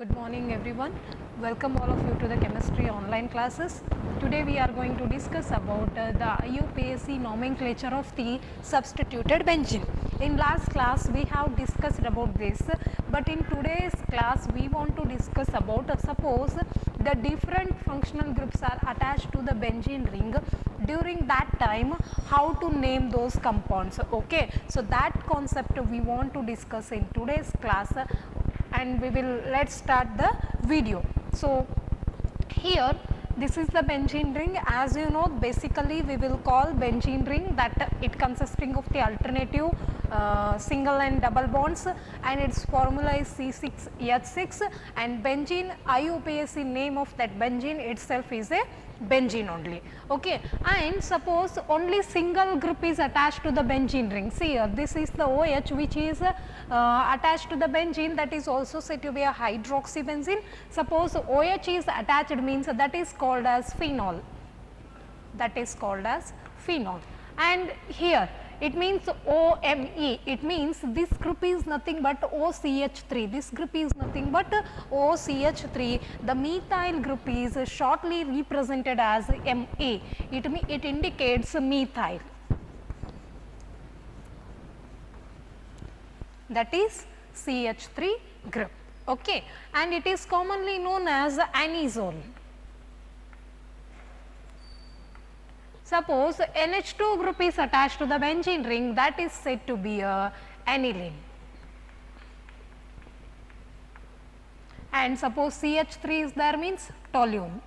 Good morning everyone. Welcome all of you to the chemistry online classes. Today we are going to discuss about the IUPAC nomenclature of the substituted benzene. In last class we have discussed about this, but in today's class we want to discuss about suppose the different functional groups are attached to the benzene ring. During that time, how to name those compounds. Okay, so that concept we want to discuss in today's class, and let's start the video. So here this is the benzene ring. As you know, basically we will call benzene ring that it consisting of the alternative single and double bonds, and its formula is C6H6, and benzene IUPAC name of that benzene itself is a benzene only. Okay, and suppose only single group is attached to the benzene ring. See here, this is the OH which is attached to the benzene, that is also said to be a hydroxybenzene. Suppose OH is attached, means that is called as phenol, that is called as phenol. And here it means OME, it means this group is nothing but OCH3, this group is nothing but OCH3. The methyl group is shortly represented as ME, it indicates methyl, that is CH3 group. Okay, and it is commonly known as anisole. Suppose NH2 group is attached to the benzene ring, that is said to be a aniline. And suppose CH3 is there, means toluene.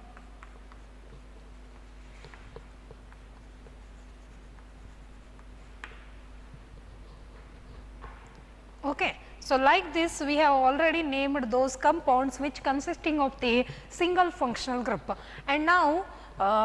Okay. So like this we have already named those compounds which consisting of the single functional group, and now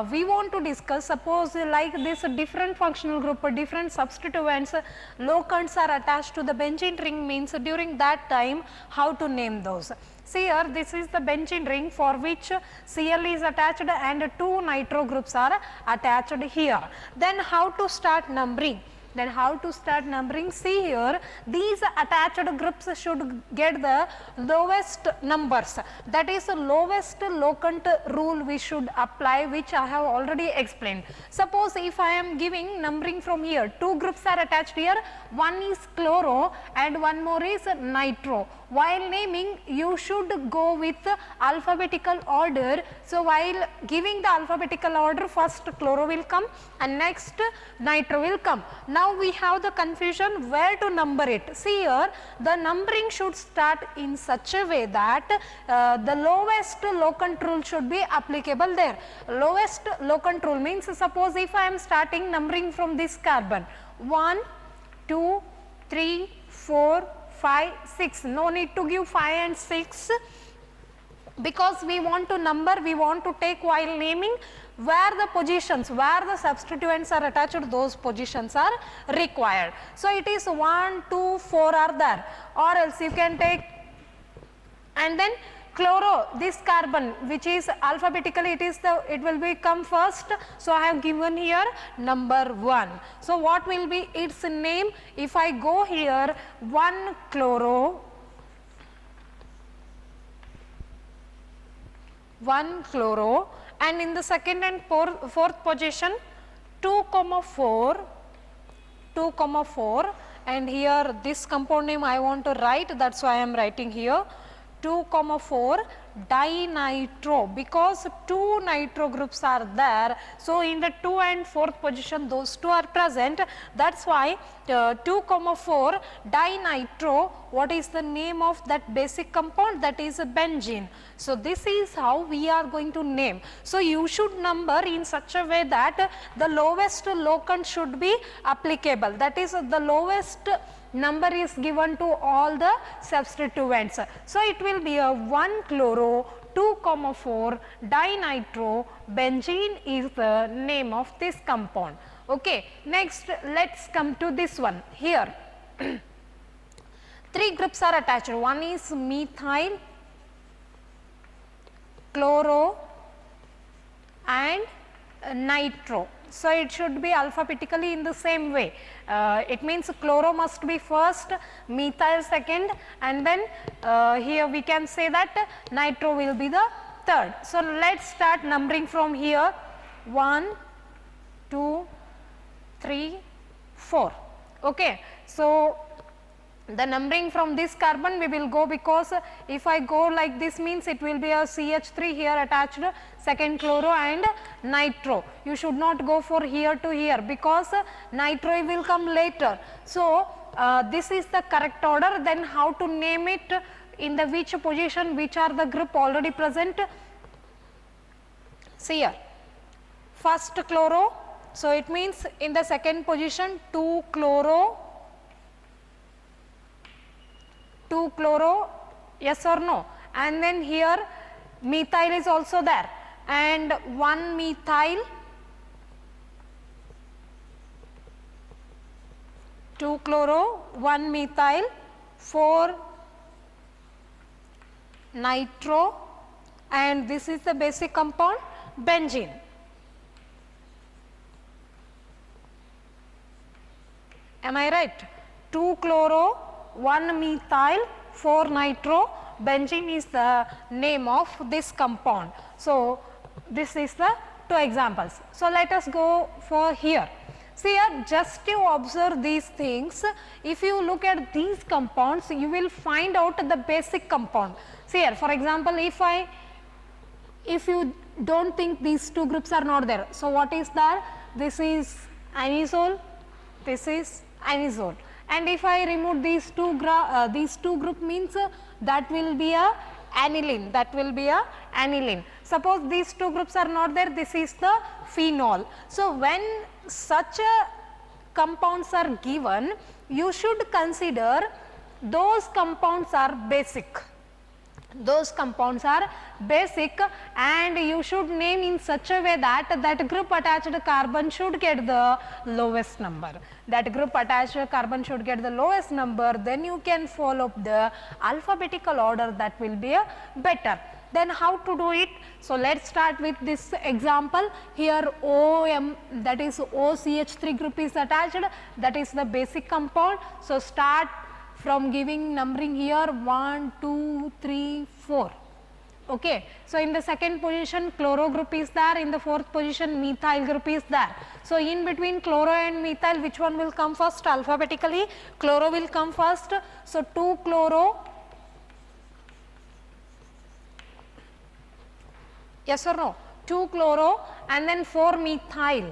we want to discuss, suppose like this different functional group, different substituents, locants are attached to the benzene ring, means during that time how to name those. See here, this is the benzene ring for which Cl is attached and two nitro groups are attached here. Then how to start numbering? See here, these attached groups should get the lowest numbers, that is the lowest locant rule we should apply, which I have already explained. Suppose if I am giving numbering from here, two groups are attached here, one is chloro and one more is nitro. While naming you should go with alphabetical order. So while giving the alphabetical order, first chloro will come and next nitro will come. Now we have the confusion where to number it. See here, the numbering should start in such a way that the lowest locant rule should be applicable there. Lowest locant rule means, suppose if I am starting numbering from this carbon, 1, 2, 3, 4, 5, 6, no need to give 5 and 6, because we want to number, we want to take while naming where the positions, where the substituents are attached, those positions are required. So it is 1, 2, 4 are there, or else you can take, and then chloro, this carbon which is alphabetically it will become first. So I have given here number 1. So what will be its name? If I go here, 1 chloro, 1 chloro, and in the second and fourth position 2, 4, 2, 4, and here this compound name I want to write, that is why I am writing here 2, 4 dinitro, because two nitro groups are there. So in the 2 and 4th position those two are present, that is why 2, 4 dinitro. What is the name of that basic compound? That is a benzene. So this is how we are going to name. So you should number in such a way that the lowest locant should be applicable, that is the lowest number is given to all the substituents. So it will be a 1 chloro, 2, 4 dinitro benzene is the name of this compound. Okay, next let's come to this one. Here three groups are attached, one is methyl, chloro and nitro. So, it should be alphabetically in the same way. It means chloro must be first, methyl second, and then here we can say that nitro will be the third. So, let us start numbering from here 1, 2, 3, 4. Okay. So, the numbering from this carbon we will go, because if I go like this means it will be a CH3 here attached, second chloro and nitro. You should not go for here to here, because nitro will come later. So, this is the correct order. Then how to name it, in the which position, which are the group already present. See here, first chloro. So, it means in the second position 2 chloro, yes or no, and then here methyl is also there, and 1 methyl, 2 chloro, 1 methyl, 4 nitro, and this is the basic compound benzene. Am I right? 2 chloro, 1 methyl, 4 nitro, benzene is the name of this compound. So, this is the 2 examples. So, let us go for here. See here, just to observe these things, if you look at these compounds, you will find out the basic compound. See here, for example, if you do not think these 2 groups are not there, so what is there? This is anisole, this is anisole. And if I remove these two group means that will be a aniline, that will be a aniline. Suppose these 2 groups are not there, this is the phenol. So, when such compounds are given, you should consider those compounds are basic. Those compounds are basic, and you should name in such a way that that group attached carbon should get the lowest number. That group attached carbon should get the lowest number, then you can follow the alphabetical order, that will be a better. Then how to do it? So, let us start with this example. Here OM, that is OCH3 group is attached, that is the basic compound. So, start from giving numbering here 1, 2, 3, 4. Okay. So, in the second position chloro group is there, in the fourth position methyl group is there. So, in between chloro and methyl, which one will come first? Alphabetically chloro will come first. So, 2 chloro, yes or no, 2 chloro, and then 4 methyl.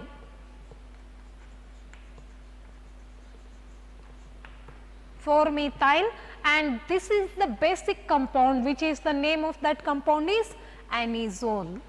4 methyl, and this is the basic compound, which is the name of that compound is anisole.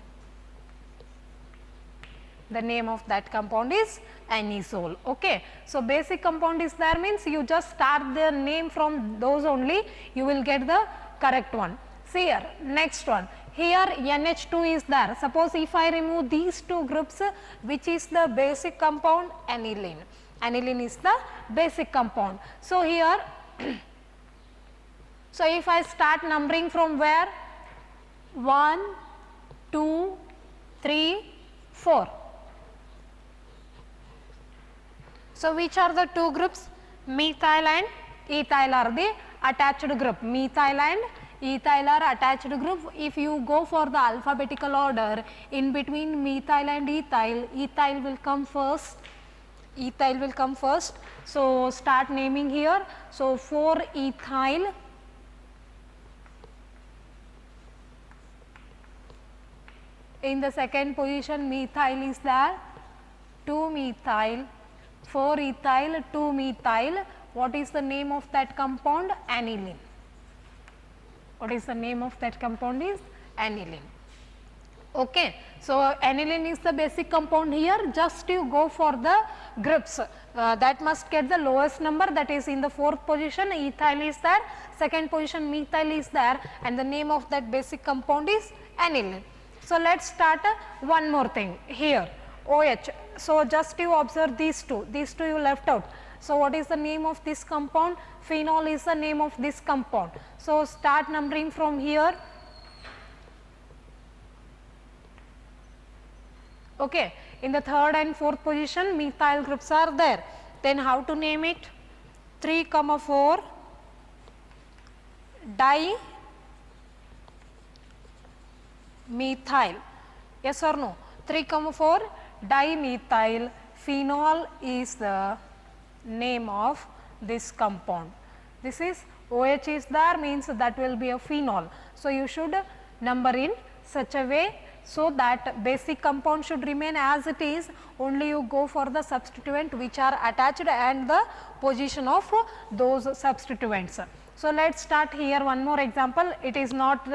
The name of that compound is anisole. Okay. So, basic compound is there means you just start the name from those only, you will get the correct one. See here, next one. Here NH2 is there. Suppose if I remove these 2 groups, which is the basic compound? Aniline. Aniline is the basic compound. So, here so if I start numbering from where? 1, 2, 3, 4. So, which are the 2 groups? Methyl and ethyl are the attached group. Methyl and ethyl are attached group. If you go for the alphabetical order, in between methyl and ethyl, ethyl will come first. Ethyl will come first. So, start naming here. So, 4 ethyl, in the second position methyl is there, 2 methyl, 4 ethyl, 2 methyl. What is the name of that compound? Aniline. What is the name of that compound is? Aniline. Okay. So, aniline is the basic compound here. Just you go for the groups that must get the lowest number, that is in the fourth position ethyl is there, second position methyl is there, and the name of that basic compound is aniline. So, let us start one more thing here, OH. So, just you observe these two you left out. So, what is the name of this compound? Phenol is the name of this compound. So, start numbering from here. Okay. In the third and fourth position methyl groups are there. Then how to name it? 3, 4 dimethyl. Yes or no? 3, 4 dimethyl phenol is the name of this compound. This is OH is there, means that will be a phenol. So, you should number in such a way so that basic compound should remain as it is, only you go for the substituent which are attached and the position of those substituents. So, let us start here one more example. It is not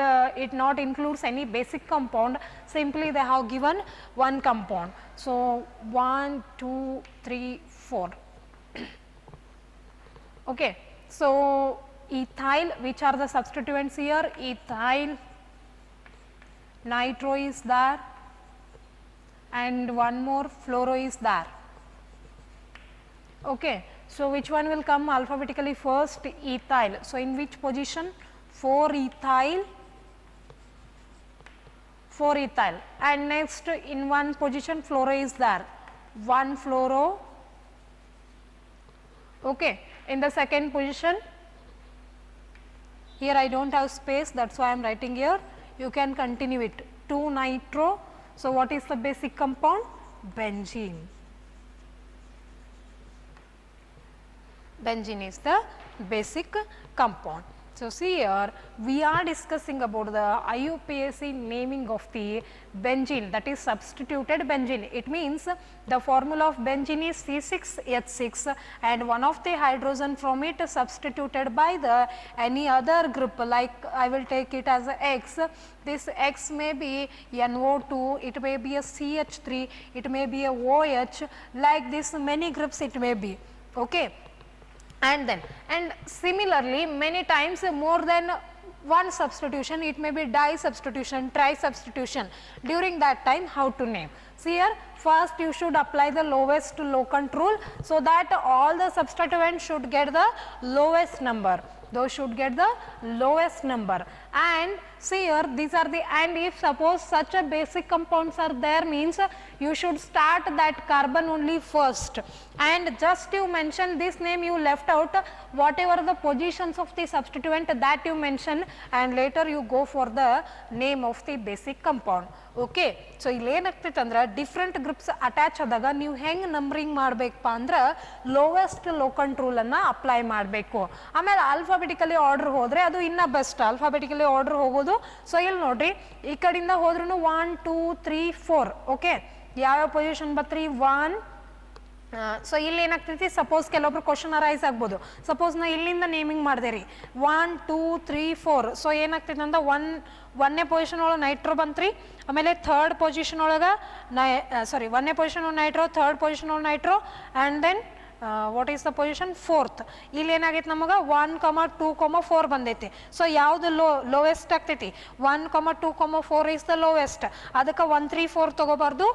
it not includes any basic compound, simply they have given one compound. So, 1, 2, 3, 4. Okay. So, ethyl, which are the substituents here? Ethyl, nitro is there and one more fluoro is there. Okay. So, which one will come alphabetically first? Ethyl. So, in which position? 4 ethyl, 4 ethyl, and next in one position fluoro is there, 1 fluoro. Okay. In the second position, here I do not have space, that is why I am writing here, you can continue it, 2 nitro. So, what is the basic compound? Benzene. Benzene is the basic compound. So, see here we are discussing about the IUPAC naming of the benzene, that is substituted benzene. It means the formula of benzene is C6H6 and one of the hydrogen from it substituted by the any other group, like I will take it as a X. This X may be NO2, it may be a CH3, it may be a OH, like this many groups it may be. Okay. And then, and similarly many times more than one substitution, it may be di substitution, tri substitution. During that time how to name? See here, first you should apply the lowest locant rule, so that all the substituents should get the lowest number. Those should get the lowest number. And see here, these are the, and if suppose such a basic compounds are there, means you should start that carbon only first, and just you mention this name, you left out whatever the positions of the substituent that you mention, and later you go for the name of the basic compound. Okay. So, ಇಲ್ಲಿ ಏನಾಗ್ತೈತೆ ಅಂದ್ರೆ different groups attach ಆದಾಗ ನೀವು ಹೆಂಗೆ numbering ಮಾಡಬೇಕಪ್ಪ ಅಂದ್ರೆ lowest ಲೋಕಂಟ್ rule ಅನ್ನ apply ಮಾಡಬೇಕು. ಆಮೇಲೆ ಆಲ್ಫಾಬೆಟಿಕಲಿ ಆರ್ಡರ್ ಹೋದ್ರೆ ಅದು ಇನ್ನ ಬೆಸ್ಟ್, ಆಲ್ಫಾಬೆಟಿಕಲಿ ಆರ್ಡರ್ ಹೋಗೋದು. ಸೊ, ಇಲ್ಲಿ ನೋಡ್ರಿ ಈ ಕಡೆಯಿಂದ ಹೋದ್ರೂ 1, 2, 3, 4. ಓಕೆ. ಯಾವ್ಯಾವ ಪೊಸಿಷನ್ ಬತ್ರಿ? 1. ಸೊ, ಇಲ್ಲಿ ಏನಾಗ್ತೈತಿ, ಸಪೋಸ್ ಕೆಲವೊಬ್ರು ಕ್ವಶನ್ ಅರೈಸ್ ಆಗ್ಬೋದು. ಸಪೋಸ್ ನಾ ಇಲ್ಲಿಂದ ನೇಮಿಂಗ್ ಮಾಡಿದೆ ರೀ 1, 2, 3, 4. ಸೊ, ಏನಾಗ್ತೈತೆ ಅಂದ್ರೆ ಒಂದನೇ ಪೊಸಿಷನ್ ಒಳಗೆ ನೈಟ್ರೋ ಬಂತ್ರಿ, ಆಮೇಲೆ ಥರ್ಡ್ ಪೊಸಿಷನ್ ಒಳಗೆ ಒಂದನೇ ಪೊಸಿಷನ್ ಒಳಗೆ ನೈಟ್ರೋ, ಥರ್ಡ್ ಪೊಸಿಷನ್ ಒಳಗೆ nitro, and then what is the position? 4th. ಇಲ್ಲಿ ಏನಾಗೈತೆ ನಮಗೆ 1, 2, 4 ಬಂದೈತಿ. ಸೊ, ಯಾವುದು ಲೋವೆಸ್ಟ್ ಆಗ್ತೈತಿ? 1, 2, 4 ಈಸ್ ದ ಲೋವೆಸ್ಟ್. ಅದಕ್ಕೆ 1, 3, 4 ತಗೋಬಾರ್ದು,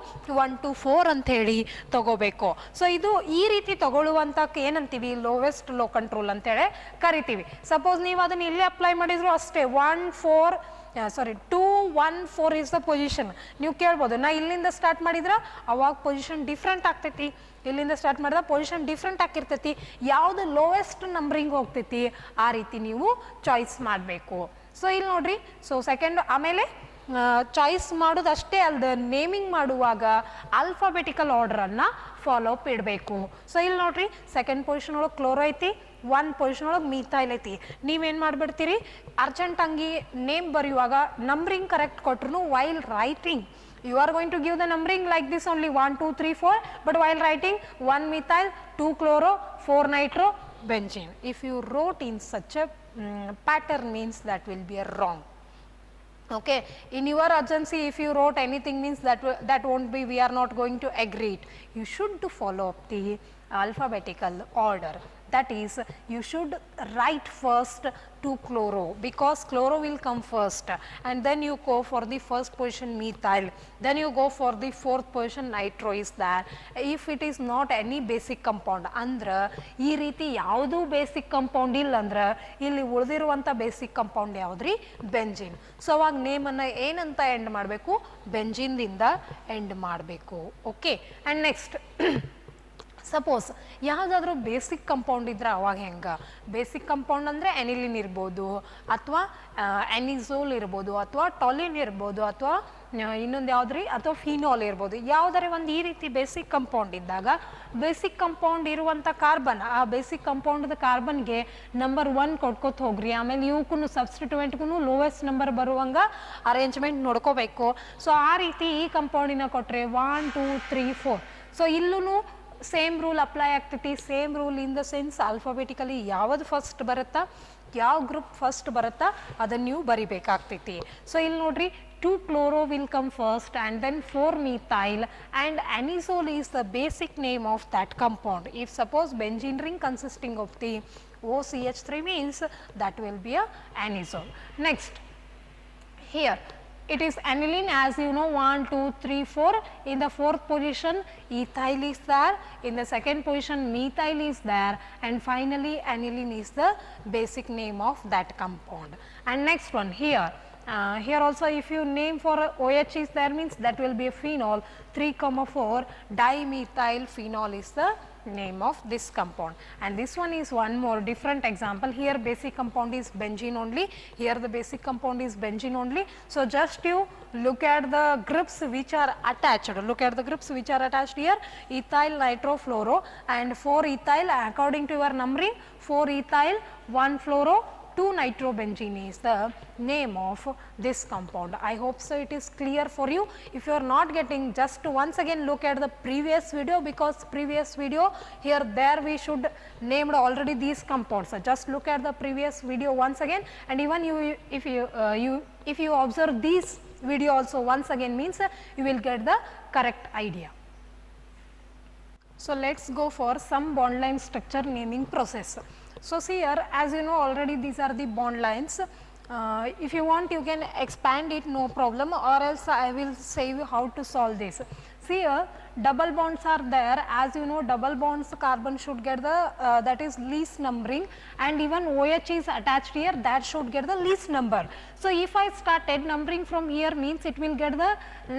1, 2, 4 ಅಂತ ಹೇಳಿ ತಗೋಬೇಕು. ಸೊ, ಇದು ಈ ರೀತಿ ತಗೊಳ್ಳುವಂತ ಏನಂತೀವಿ? ಲೋವೆಸ್ಟ್ ಲೋ ಕಂಟ್ರೋಲ್ ಅಂತೇಳಿ ಕರಿತೀವಿ. ಸಪೋಸ್ ನೀವು ಅದನ್ನ ಇಲ್ಲಿ ಅಪ್ಲೈ ಮಾಡಿದ್ರು ಅಷ್ಟೇ, 2, 1, 4 ಈಸ್ ದ ಪೊಸಿಷನ್. ನೀವು ಕೇಳ್ಬೋದು, ನಾ ಇಲ್ಲಿಂದ ಸ್ಟಾರ್ಟ್ ಮಾಡಿದ್ರೆ ಅವಾಗ ಪೊಸಿಷನ್ ಡಿಫ್ರೆಂಟ್ ಆಗ್ತೈತಿ, ಇಲ್ಲಿಂದ ಸ್ಟಾರ್ಟ್ ಮಾಡಿದ್ರೆ ಪೊಸಿಷನ್ ಡಿಫ್ರೆಂಟ್ ಆಗಿರ್ತೈತಿ, ಯಾವುದು ಲೋವೆಸ್ಟ್ ನಂಬರಿಂಗ್ ಹೋಗ್ತೈತಿ ಆ ರೀತಿ ನೀವು ಚಾಯ್ಸ್ ಮಾಡಬೇಕು. ಸೊ, ಇಲ್ಲಿ ನೋಡ್ರಿ, ಸೊ ಸೆಕೆಂಡ್, ಆಮೇಲೆ ಚಾಯ್ಸ್ ಮಾಡೋದು ಅಷ್ಟೇ ಅಲ್ಲದೆ ನೇಮಿಂಗ್ ಮಾಡುವಾಗ ಆಲ್ಫಾಬೆಟಿಕಲ್ ಆರ್ಡರನ್ನು ಫಾಲೋ ಅಪ್ ಇಡಬೇಕು. ಸೊ, ಇಲ್ಲಿ ನೋಡ್ರಿ ಸೆಕೆಂಡ್ ಪೊಸಿಷನ್ ಒಳಗೆ ಕ್ಲೋರೋ ಐತಿ, 1 ಪೊಸಿಷನ್ ಒಳಗೆ ಮಿಥೈಲ್ ಐತಿ. ನೀವೇನು ಮಾಡಿಬಿಡ್ತೀರಿ, ಅರ್ಜೆಂಟ್ ಹಂಗೆ ನೇಮ್ ಬರೆಯುವಾಗ ನಂಬರಿಂಗ್ ಕರೆಕ್ಟ್ ಕೊಟ್ರು while writing you are going to give the numbering like this only 1, 2, 3, 4, but while writing 1 methyl, 2 chloro, 4 nitro, benzene. If you wrote in such a pattern, means that will be a wrong. Okay. In your urgency, if you wrote anything, means that won't be, we are not going to agree it. You should to follow up the alphabetical order. that is you should write first 2 chloro because chloro will come first and then you go for the first position methyl, then you go for the fourth position nitro is there. If it is not any basic compound ಅಂದ್ರೆ ಈ ರೀತಿ ಯಾವುದು basic compound ಇಲ್ಲ ಅಂದ್ರೆ ಇಲ್ಲಿ ಉಳಿದಿರುವಂಥ basic compound ಯಾವುದ್ರಿ benzene. So ಅವಾಗ ನೇಮನ್ನು ಏನಂತ ಎಂಡ್ ಮಾಡಬೇಕು, ಬೆಂಜಿನ್ದಿಂದ ಎಂಡ್ ಮಾಡಬೇಕು. ಓಕೆ, ಆ್ಯಂಡ್ ನೆಕ್ಸ್ಟ್ ಸಪೋಸ್ ಯಾವುದಾದ್ರೂ ಬೇಸಿಕ್ ಕಂಪೌಂಡ್ ಇದ್ರೆ ಅವಾಗ ಹೆಂಗೆ, ಬೇಸಿಕ್ ಕಂಪೌಂಡ್ ಅಂದರೆ ಎನಿಲಿನ್ ಇರ್ಬೋದು ಅಥವಾ ಎನಿಸೋಲ್ ಇರ್ಬೋದು ಅಥವಾ ಟಾಲಿನ್ ಇರ್ಬೋದು ಅಥವಾ ಇನ್ನೊಂದು ಯಾವುದ್ರಿ ಅಥವಾ ಫಿನಾಲ್ ಇರ್ಬೋದು. ಯಾವುದಾರೆ ಒಂದು ಈ ರೀತಿ ಬೇಸಿಕ್ ಕಂಪೌಂಡ್ ಇದ್ದಾಗ ಬೇಸಿಕ್ ಕಂಪೌಂಡ್ ಇರುವಂಥ ಕಾರ್ಬನ್, ಆ ಬೇಸಿಕ್ ಕಂಪೌಂಡ್ದ ಕಾರ್ಬನ್ಗೆ ನಂಬರ್ 1 ಕೊಟ್ಕೋತ ಹೋಗ್ರಿ. ಆಮೇಲೆ ಇವಕ್ಕೂ ಸಬ್ಸ್ಟಿಟ್ಯೂಯೆಂಟ್ಗೂ ಲೋವೆಸ್ಟ್ ನಂಬರ್ ಬರುವಂಗೆ ಅರೇಂಜ್ಮೆಂಟ್ ನೋಡ್ಕೋಬೇಕು. ಸೊ ಆ ರೀತಿ ಈ ಕಂಪೌಂಡಿನ ಕೊಟ್ಟರೆ 1 2 3 4. ಸೊ ಇಲ್ಲೂ ಸೇಮ್ ರೂಲ್ ಅಪ್ಲೈ ಆಗ್ತೈತಿ. Same rule in the sense alphabetically ಯಾವುದು ಫಸ್ಟ್ ಬರುತ್ತಾ, ಯಾವ ಗ್ರೂಪ್ ಫಸ್ಟ್ ಬರುತ್ತಾ ಅದನ್ನು ನೀವು ಬರಿಬೇಕಾಗ್ತೈತಿ. ಸೊ ಇಲ್ಲಿ ನೋಡ್ರಿ 2 chloro will come first and then 4 methyl and anisole is the basic name of that compound. If suppose benzene ring consisting of the OCH3 means that will be a anisole. Next here it is aniline, as you know 1 2 3 4. In the fourth position ethyl is there, in the second position methyl is there, and finally aniline is the basic name of that compound. And next one here, here also if you name for OH is there means that will be a phenol. 3,4 dimethyl phenol is the name of this compound. And this one is one more different example. Here basic compound is benzene only, here the basic compound is benzene only. So just you look at the groups which are attached, look at the groups which are attached here, ethyl nitro fluoro and 4 ethyl according to your numbering, 4 ethyl 1 fluoro 2 nitrobenzene is the name of this compound. I hope so it is clear for you. If you are not getting, just once again look at the previous video, because previous video here there we should named already these compounds. So just look at the previous video once again, and even you if you observe this video also once again means you will get the correct idea. So let's go for some bond line structure naming process. So see here, as you know already these are the bond lines. If you want you can expand it, no problem, or else I will say you how to solve this. See here double bonds are there, as you know double bonds carbon should get the that is least numbering, and even OH is attached here, that should get the least number. So if I started numbering from here means it will get the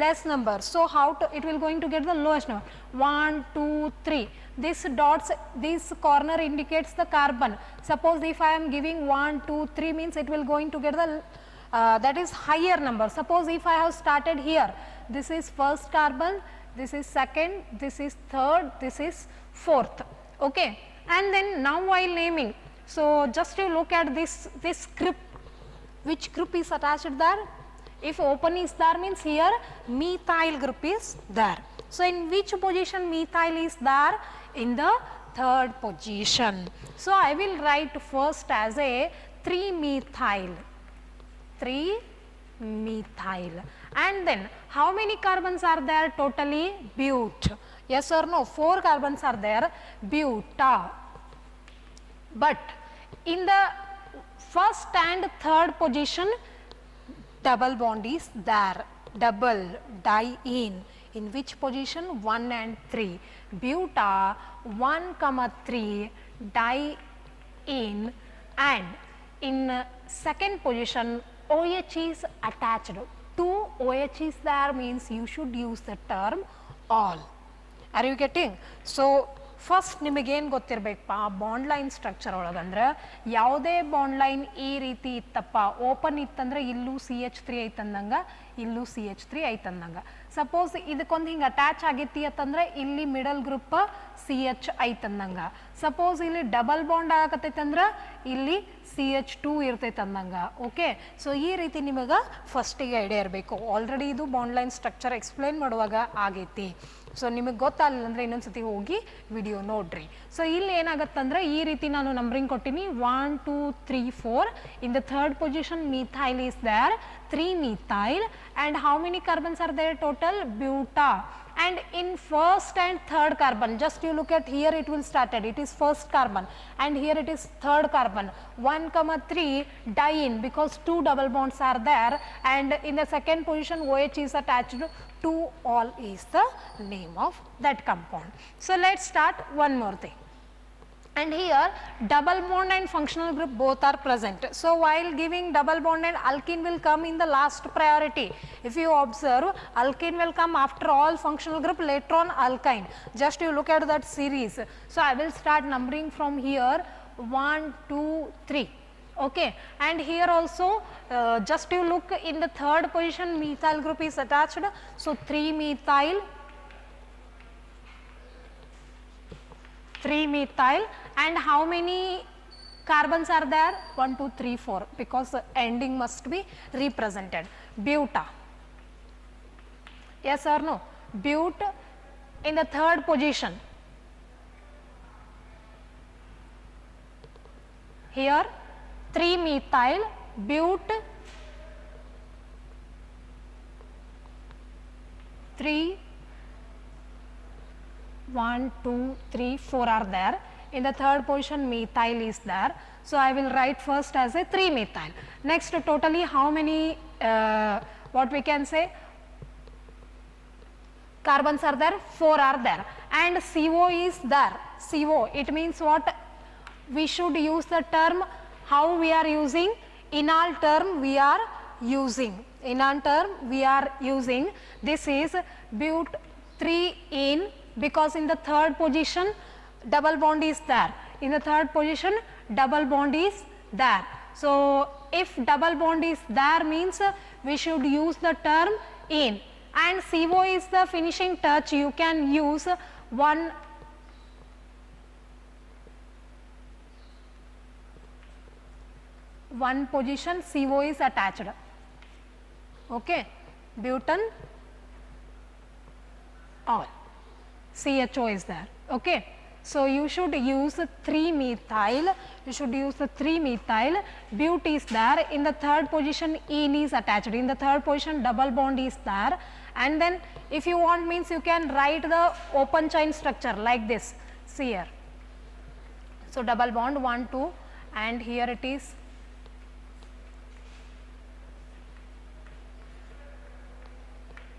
less number. So how to, it will going to get the lowest number, 1 2 3. This dots, this corner indicates the carbon. Suppose if I am giving 1 2 3 means it will going to get the that is higher number. Suppose if I have started here, this is first carbon, this is second, this is third, this is fourth. Okay, and then now while naming, so just you look at this group, which group is attached there. If open is there means here methyl group is there. So in which position methyl is there? In the third position. So I will write first as a 3 methyl, 3 methyl, and then how many carbons are there totally? But, yes or no? 4 carbons are there, buta. But in the first and third position double bond is there, double diene. In which position? 1 and 3. Buta 1,3 diene, and in second position OH is attached. 2 OH is there means you should use the term all. Are you getting? So first ನಿಮಗೇನು ಗೊತ್ತಿರಬೇಕಪ್ಪ, bond line structure ಒಳಗಂದ್ರೆ ಯಾವುದೇ bond line ಈ ರೀತಿ ಇತ್ತಪ್ಪ, open ಇತ್ತಂದ್ರೆ ಇಲ್ಲೂ CH3 ಐತಂದಂಗೆ, ಇಲ್ಲೂ CH3 ಐತಂದಂಗೆ. Suppose ಇದಕ್ಕೊಂದು ಹಿಂಗೆ ಅಟ್ಯಾಚ್ ಆಗೈತಿ ಅಂತಂದ್ರೆ ಇಲ್ಲಿ ಮಿಡಲ್ ಗ್ರೂಪ್ CH ಐತಂದಂಗೆ. ಸಪೋಸ್ ಇಲ್ಲಿ ಡಬಲ್ ಬಾಂಡ್ ಆಗತ್ತೈತಂದ್ರೆ ಇಲ್ಲಿ CH2 ಇರ್ತೈತೆ ಅಂದಂಗೆ. ಓಕೆ, ಸೊ ಈ ರೀತಿ ನಿಮಗೆ ಫಸ್ಟಿಗೆ ಐಡಿಯಾ ಇರಬೇಕು. ಆಲ್ರೆಡಿ ಇದು ಬಾಂಡ್ ಲೈನ್ ಸ್ಟ್ರಕ್ಚರ್ ಎಕ್ಸ್ಪ್ಲೇನ್ ಮಾಡುವಾಗ ಆಗೈತಿ. ಸೊ ನಿಮಗೆ ಗೊತ್ತಾಗಲಿಲ್ಲ ಅಂದರೆ ಇನ್ನೊಂದ್ಸತಿ ಹೋಗಿ ವಿಡಿಯೋ ನೋಡ್ರಿ. ಸೊ ಇಲ್ಲಿ ಏನಾಗತ್ತಂದ್ರೆ ಈ ರೀತಿ ನಾನು ನಂಬರಿಂಗ್ ಕೊಟ್ಟಿನಿ, 1 2 3 4. In the third position methyl is there, 3 methyl, and how many carbons are there total? Buta. and in first and third carbon, just you look at here, it will started, it is first carbon and here it is third carbon, 1 comma 3 diene because 2 double bonds are there, and in the second position OH is attached to all is the name of that compound. So let's start one more thing. And here double bond and functional group both are present. So while giving double bond, and alkene will come in the last priority. If you observe, alkene will come after all functional group, later on alkyne. Just you look at that series. So I will start numbering from here 1, 2, 3. Okay, and here also just you look in the third position, methyl group is attached. So 3 methyl, 3 methyl, and how many carbons are there? 1, 2, 3, 4, because ending must be represented. Buta, yes or no? But in the third position. Here 3 methyl, but 3, 1, 2, 3, 4 are there. In the third position methyl is there. So I will write first as a 3 methyl. Next, totally how many what we can say carbons are there? 4 are there, and CO is there. CO, it means what? We should use the term, how we are using? Enol term we are using. Enol term we are using. This is but 3-ene, because in the third position double bond is there. In the third position double bond is there. So if double bond is there means we should use the term ene, and CO is the finishing touch. You can use one position CO is attached. Okay, butanol, CHO is there. Okay, so you should use 3 methyl, you should use the 3 methyl, but is there. In the third position ene is attached, in the third position double bond is there, and then if you want means you can write the open chain structure like this. See here, so double bond 1, 2, and here it is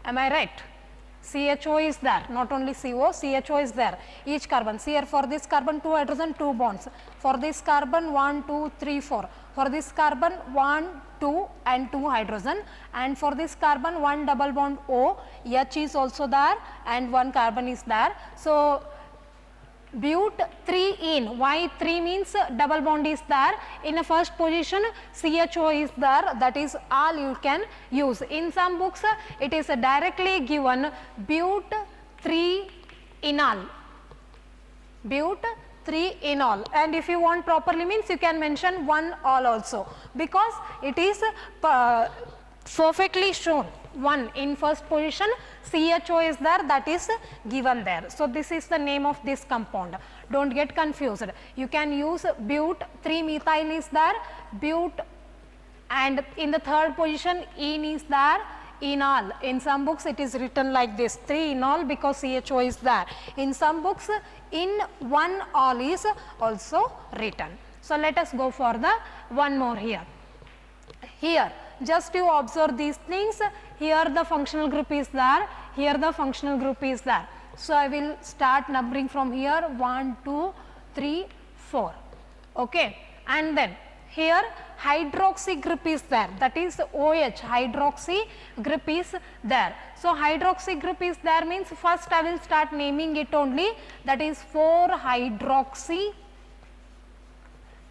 am I right? CHO is there, not only CO, CHO is there, each carbon. See here, for this carbon 2 hydrogen, 2 bonds, for this carbon 1, 2, 3, 4, for this carbon 1, 2 and 2 hydrogen, and for this carbon 1 double bond O, H is also there and 1 carbon is there. So but 3-ene, why 3 means double bond is there. In the first position CHO is there, that is all you can use. In some books it is directly given but 3-enol, but 3-enol, and if you want properly means you can mention 1-ol also, because it is perfectly shown. 1 in first position, CHO is there, that is given there. So this is the name of this compound. Don't get confused. You can use but, 3 methyl is there, but, and in the third position ene is there, enol. In some books it is written like this, 3-enol, because CHO is there. In some books in 1-ol is also written. So let us go for the one more here. Here just you observe these things. Here the functional group is there, here the functional group is there. So I will start numbering from here 1, 2, 3, 4. Okay, and then here hydroxy group is there, that is OH, hydroxy group is there. So hydroxy group is there means first I will start naming it only, that is 4 hydroxy,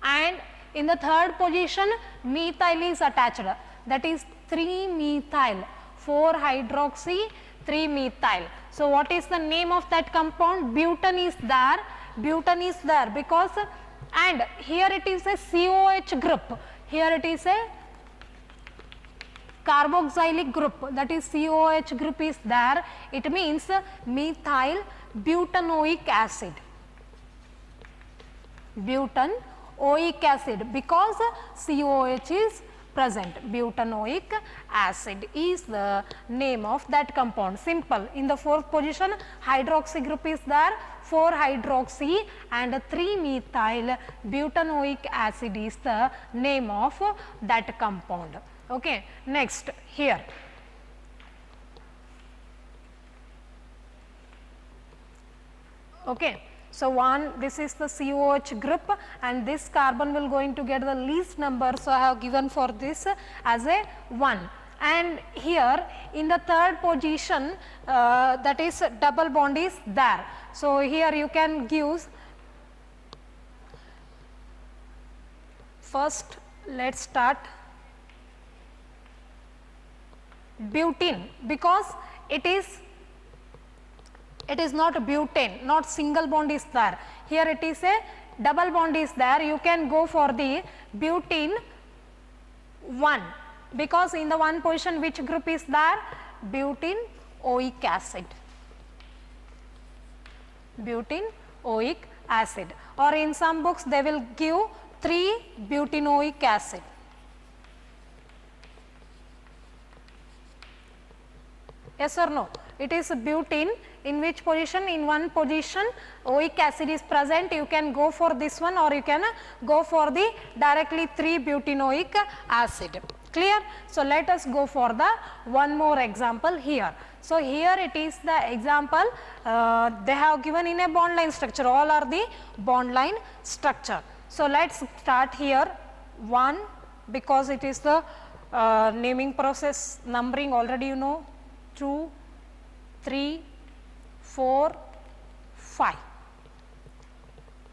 and in the third position methyl is attached, that is 3 methyl, 4 hydroxy, 3 methyl. So what is the name of that compound? Butane is there, butane is there, because, and here it is a COH group, here it is a carboxylic group, that is COH group is there. It means methyl butanoic acid, butanoic acid, because COH is present. Butanoic acid is the name of that compound. Simple. In the fourth position, hydroxy group is there, 4 hydroxy and 3 methyl butanoic acid is the name of that compound. Okay. Next, here. Okay. So, this is the COH group and this carbon will going to get the least number. So, I have given for this as a 1. And here in the third position that is double bond is there. So, here you can give, first let us start butene, because it is not butane, not single bond is there. Here it is a double bond is there. You can go for the butene 1, because in the one position which group is there? Butenoic acid. Butenoic acid, or in some books they will give 3 butenoic acid. Yes or no? It is butene. In which position? In one position oic acid is present, you can go for this one, or you can go for the directly 3 butenoic acid. Clear? So, let us go for the one more example here. So, here it is the example they have given in a bond line structure, all are the bond line structure. So, let us start here 1, because it is the naming process, numbering already you know, 2, 3, 4, 5.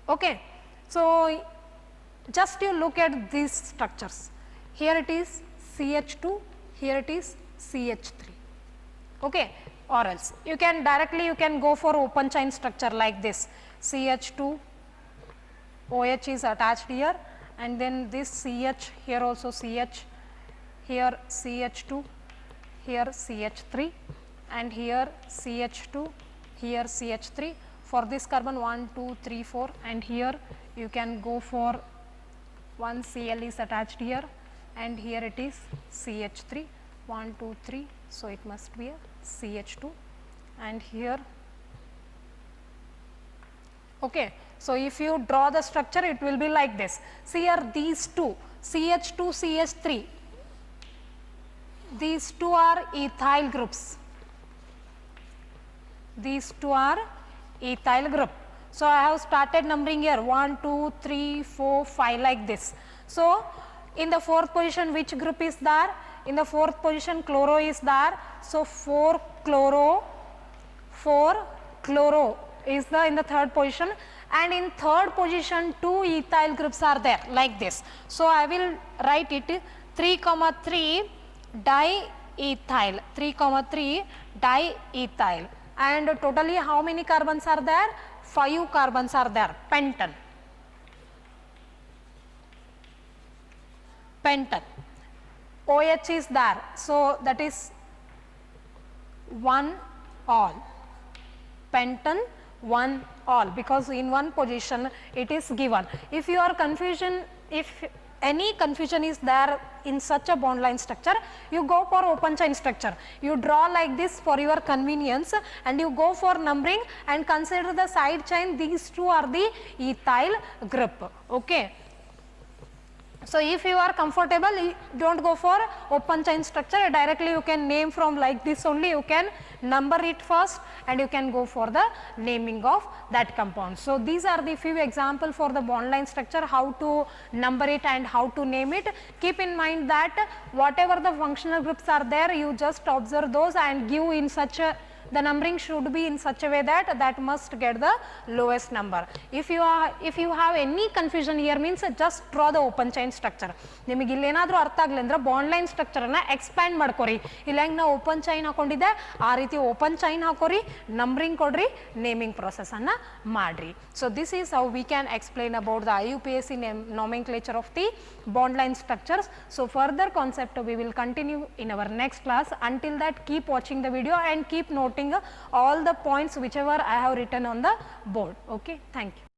Okay. So, just you look at these structures. Here it is CH2, here it is CH3. Okay. Or else you can directly go for open chain structure like this. CH2, OH is attached here, and then this CH, here also CH, here CH2, here CH3, and here CH2, here CH3. For this carbon 1, 2, 3, 4, and here you can go for one Cl is attached here, and here it is CH3, 1, 2, 3. So, it must be a CH2, and here. Okay. So, if you draw the structure, it will be like this. See here these two, CH2, CH3, these two are ethyl groups. These two are ethyl group. So, I have started numbering here 1, 2, 3, 4, 5 like this. So, in the fourth position which group is there? In the fourth position chloro is there. So, 4 chloro is in the third position, and in third position 2 ethyl groups are there like this. So, I will write it 3, 3 diethyl, 3, 3 diethyl, and totally how many carbons are there? 5 carbons are there, pentane. OH is there, so that is 1 all, pentane 1 all, because in one position it is given. If you are confusion, if any confusion is there in such a bond line structure, you go for open chain structure. You draw like this for your convenience, and you go for numbering and consider the side chain. These two are the ethyl group. Okay. So, if you are comfortable, you do not go for open chain structure, directly you can name from like this only, you can number it first and you can go for the naming of that compound. So, these are the few examples for the bond line structure, how to number it and how to name it. Keep in mind that whatever the functional groups are there, you just observe those and give in such a, the numbering should be in such a way that must get the lowest number. If you have any confusion here, means just draw the open chain structure. ನಿಮಗೆ ಇಲ್ಲೇನಾದರೂ ಅರ್ಥ ಆಗಲಿ ಅಂದ್ರೆ bond line ಸ್ಟ್ರಕ್ಚರನ್ನು expand ಮಾಡ್ಕೊರಿ. ಇಲ್ಲ ಹೆಂಗೆ ನಾವು open chain ಹಾಕೊಂಡಿದ್ದೆ ಆ ರೀತಿ ಓಪನ್ ಚೈನ್ ಹಾಕೋರಿ, ನಂಬರಿಂಗ್ ಕೊಡ್ರಿ, ನೇಮಿಂಗ್ ಪ್ರೊಸೆಸನ್ನು ಮಾಡಿರಿ. So this is how we can explain about the IUPAC nomenclature of the bond line structures. So further concept we will continue in our next class. Until that, keep watching the video and keep noting all the points whichever I have written on the board. Okay, thank you.